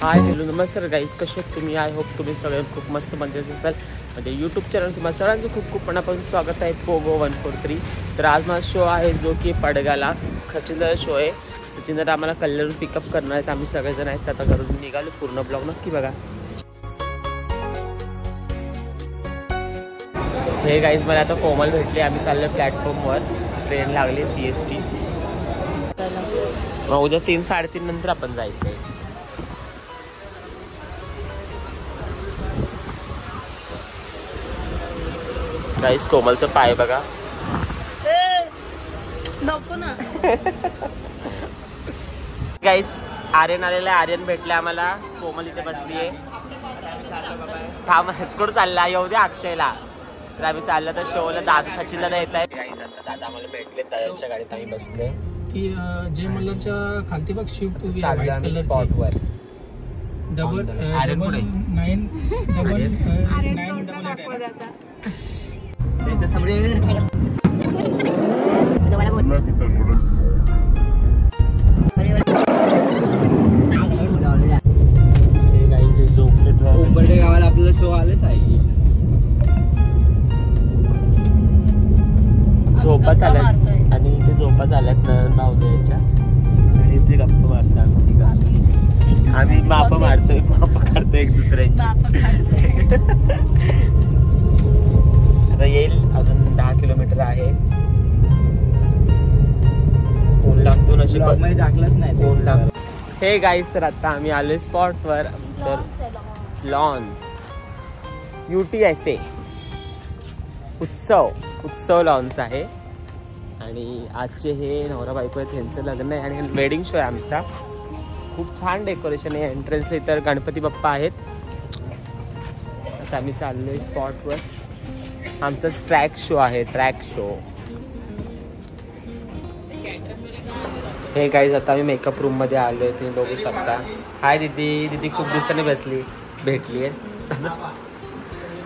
Hi hello नमस्कार guys, कसे आहेत तुम्ही? आय होप तुम्ही सगळे खूप मस्त मजेत असाल. म्हणजे यूट्यूब चॅनल तुम्हाला सगळ्यांचं खूप खूप मनापासून स्वागत आहे. पोगो 143. तर आज माझा शो आहे जो की पडगाला सचिनचा शो आहे. सचिन आम्हाला कल्याणहून पिकअप करणार आहेत. आम्ही सगळेजण आहेत. आता घरून निघालो. पूर्ण ब्लॉग नक्की बघा. हे गाईज मला आता कोमल भेटले. आम्ही चाललो प्लॅटफॉर्मवर. ट्रेन लागली CST. मग उद्या 3-3:30 नंतर आपण जायचं आहे. गाईस कोमलचं पाय बघा. नको ना. गाईस आर्यन आलेला आहे. आर्यन भेटले आम्हाला. कोमल इथे बसली आहे. थांब कुठं चालला? येऊ दे अक्षयला. तर आम्ही चाललो तर शोला. दादा सचिन दादा येत आहे. गाईस आता दादा आम्हाला भेटले. दादांच्या गाडीत आम्ही बसले. ती जय मल्हारच्या खालती बघ शिफ्ट उभी आहे व्हाईट कलरची स्पॉटवर. डबल आर्यन पुढे 988 ते समोर उंबरडे गावाला आपल्याला शो आलेच आहे. झोपा चालत आणि इथे झोपा चालत भाऊजाच्या आणि इथे गप्पा मारतात. आम्ही माप मारतोय, माप काढतोय एक दुसऱ्यांची. आता येईल अजून 10 किलोमीटर आहे. ऊन लागतो नशीब टाकलंच नाही ऊन लागतो. हे गाईज तर आता आम्ही आलोय स्पॉटवर. तर लॉन्स UTSA उत्सव लॉन्स आहे. आणि आजचे हे नवरा बायको आहेत. त्यांचं लग्न आहे आणि वेडिंग शो आहे आमचा. खूप छान डेकोरेशन आहे. एंट्रन्सला तर गणपती बाप्पा आहेत. आता आम्ही चाललोय स्पॉटवर. आमचाच ट्रॅक शो आहे. Track show. हे गाईज आता आम्ही मेकअप रूम मध्ये आलोय. तुम्ही बघू शकता. हाय दीदी. दीदी खूप दिवसांनी भेटली आहे.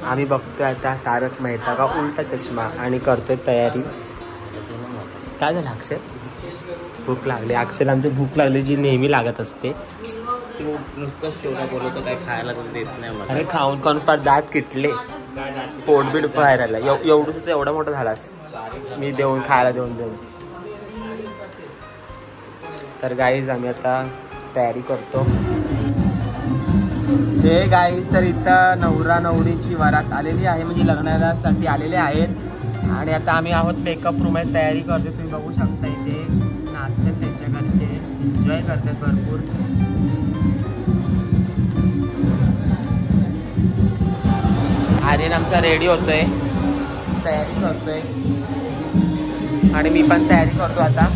आम्ही बघतोय आता तारक मेहता का उलटा चष्मा आणि करतोय तयारी. काय झालं अक्षय? भूक लागली. अक्षयला आमची भूक लागली जी नेहमी लागत असते. तो नुसतं शोला बोलवतो, काय खायला देत नाही मला. अरे खाऊन खाऊन पार दात किटले. पोटबीट बाहेर आला. एवढंच एवढा मोठा झालास मी खायला देऊन. तर गाईज आम्ही आता तयारी करतो. हे गाईज तर इथं नवरा नवरीची वरात आलेली आहे. म्हणजे लग्नाला साठी आलेले आहेत. आणि आता आम्ही आहोत मेकअप रूम आहे. तयारी करतो. तुम्ही बघू शकता इथे नाचतात त्यांच्या घरचे. एन्जॉय करतात भरपूर. आर्यन आमचा रेडी होतोय. तयारी करतोय. आणि मी पण तयारी करतो आता.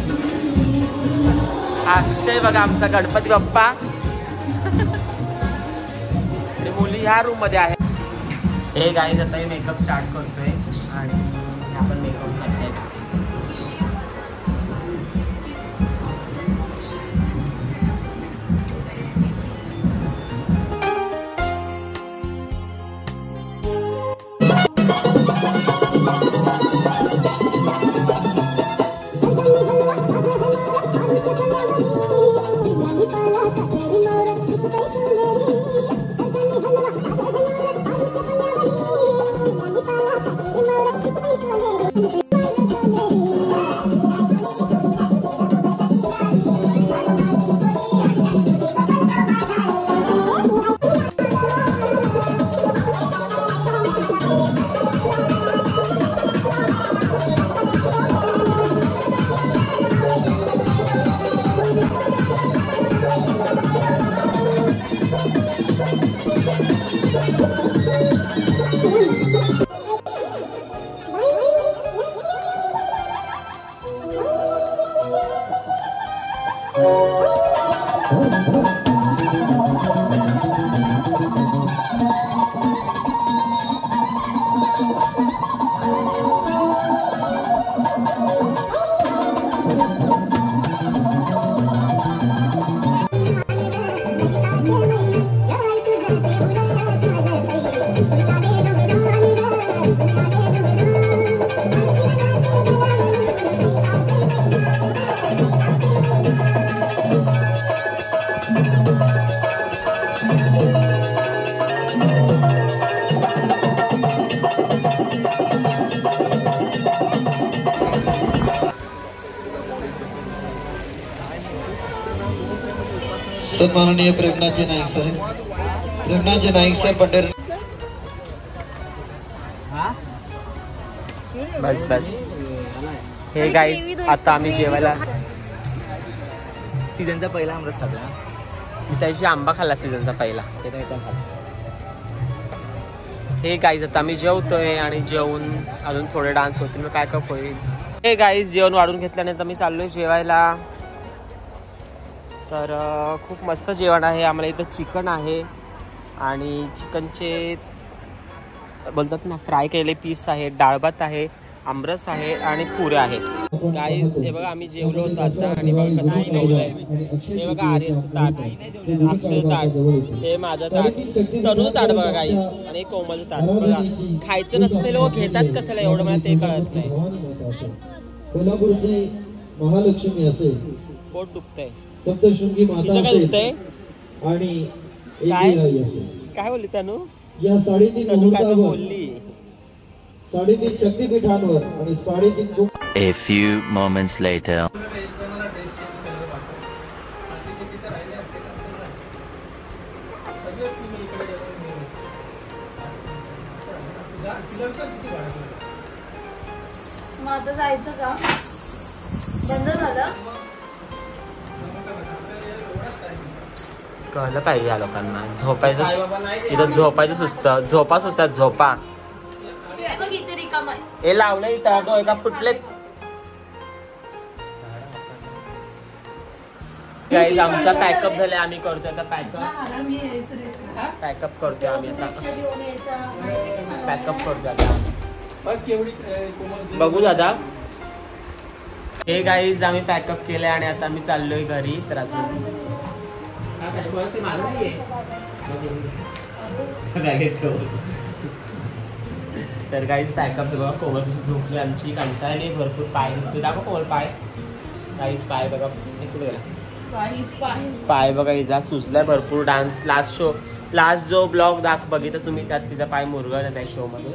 अक्षय बघा आमचा गणपती बाप्पा. आणि मुली ह्या रूम मध्ये आहे. हे गाईज आता मेकअप स्टार्ट करतोय. आणि आपण मेकअप करतोय. सन्माननीय प्रेमनाथजी नाईक साहेब, प्रेमनाथजी नाईक साहेब पंढर. बस बस. हे गाईज आता आम्ही जेवायला सीझनचा पहिला आमरस खाल्ला. त्या दिवशी आंबा खाल्ला सीझनचा पहिला. हे गाईज आता आम्ही जेवतोय आणि जेवून अजून थोडे डान्स होतील, मग पॅकअप होईल. हे गाईज जेवण वाढून घेतल्यानंतर मी चाललोय जेवायला. तर खूप मस्त जेवण आहे आम्हाला इथं. चिकन आहे आणि चिकनचे बोलतात ना फ्राय केलेले पीस आहेत, डाळ भात आहे, आमरस आहे आणि पुऱ्या आहेत. गाईज हे बघा आम्ही जेवलो होतो आता आणि बघा कसं बनवलंय. हे बघा आर्यनचं ताट, अक्षयचं ताट, हे माझं ताट, तनुचं ताट बघा गाईज आणि कोमलचं ताट. बघा खायचं नसतं ते लोक घेतात कशाला एवढं मला ते कळत नाही. कोल्हापूरची महालक्ष्मी असेल, पोट दुखतंय. सप्तशृंगी माता काय दुखतंय आणि काय बोलली तनु? या 3.5 तनु काय तर बोलली. 3.5 शक्तिपीठांवर आणि 3.5 A few moments later. माझं जायचं का बंद झालं? कळलं पाहिजे या लोकांना. झोपायचं इथं, झोपायचं सुस्त, झोपा सुचतात झोपा. बघ इथे रिकामा आहे. हे लावलं इथं तो एका फुटले. गाईज आमचा पॅकअप झालाय, आम्ही करतोय आता पॅकअप करतोय आम्ही आता पॅकअप करतोय आता आम्ही. बघू दादा. हे गाईज आम्ही पॅकअप केलंय आणि आता आम्ही चाललोय घरी. तर अजून तर गाईज पॅकअप बघा. कोमल झोपली आमची, कंटाळली भरपूर. पाय दुखतो, दाखव कोमल पाय. गाईज पाय बघा कुठे गेला पाय बघा. हिचा सुचलाय भरपूर. डान्स लास्ट जो ब्लॉग बघितला तुम्ही त्यात तिचा पाय मुरगळला त्या शो मध्ये.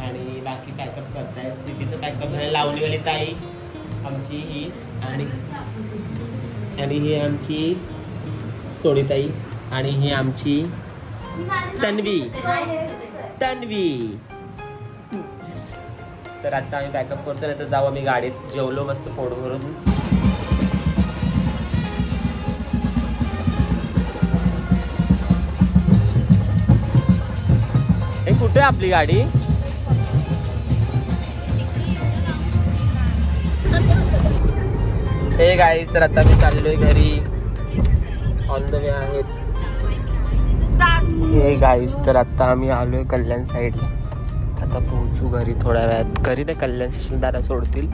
आणि बाकी पॅकअप करतायत. दीदीचं पॅकअप झालं. लावणीवाली ताई आमची ही आणि ही आमची सोनीताई आणि ही आमची तन्वी. तर आता आम्ही पॅकअप करतो, नाही तर जाऊ आम्ही गाडीत. जेवलो मस्त पोट भरून. हे कुठे आपली गाडी? हे गाईज तर आता मी चाललोय घरी. ऑन द वे आहेत. हे गाईज तर आता आम्ही आलोय कल्याण साईडला. आता पोहोचू घरी थोड्या वेळात. घरी नाही, कल्याण स्टेशन दारा सोडतील,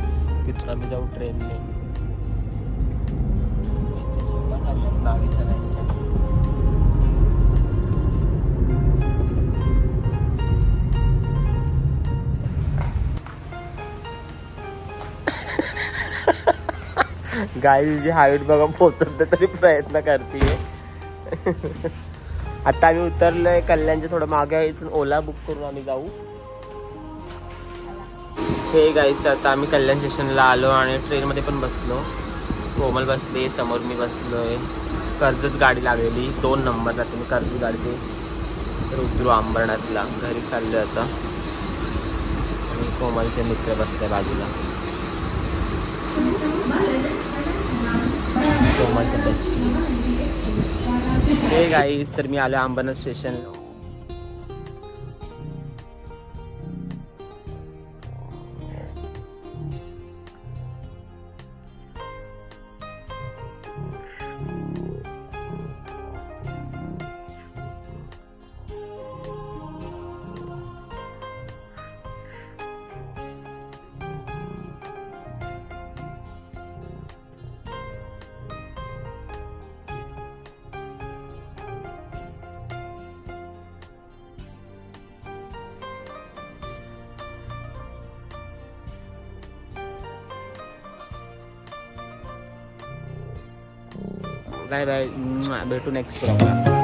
तिथून आम्ही जाऊ ट्रेनने. गावी चलायच्या. गाई जी हाईट बघा पोहोचत तरी प्रयत्न करते. आता आम्ही उतरलोय कल्याणच्या थोडं मागे. इथून ओला बुक करून आम्ही जाऊ. हे गाईस तर आता आम्ही कल्याण स्टेशनला आलो आणि ट्रेनमध्ये पण बसलो. कोमल बसली, समोर मी बसलोय. कर्जत गाडी लागलेली 2 नंबरला. तुम्ही कर्जत गाडी तर उतरू अंबरनाथला. घरी चाललो आता. आणि कोमलचे मित्र बसले बाजूला. कोमलचा बेस्टी. हे गाईस तर मी आलो अंबरनाथ स्टेशनला. Bye bye. भेटू नेक्स्ट प्रोग्राम.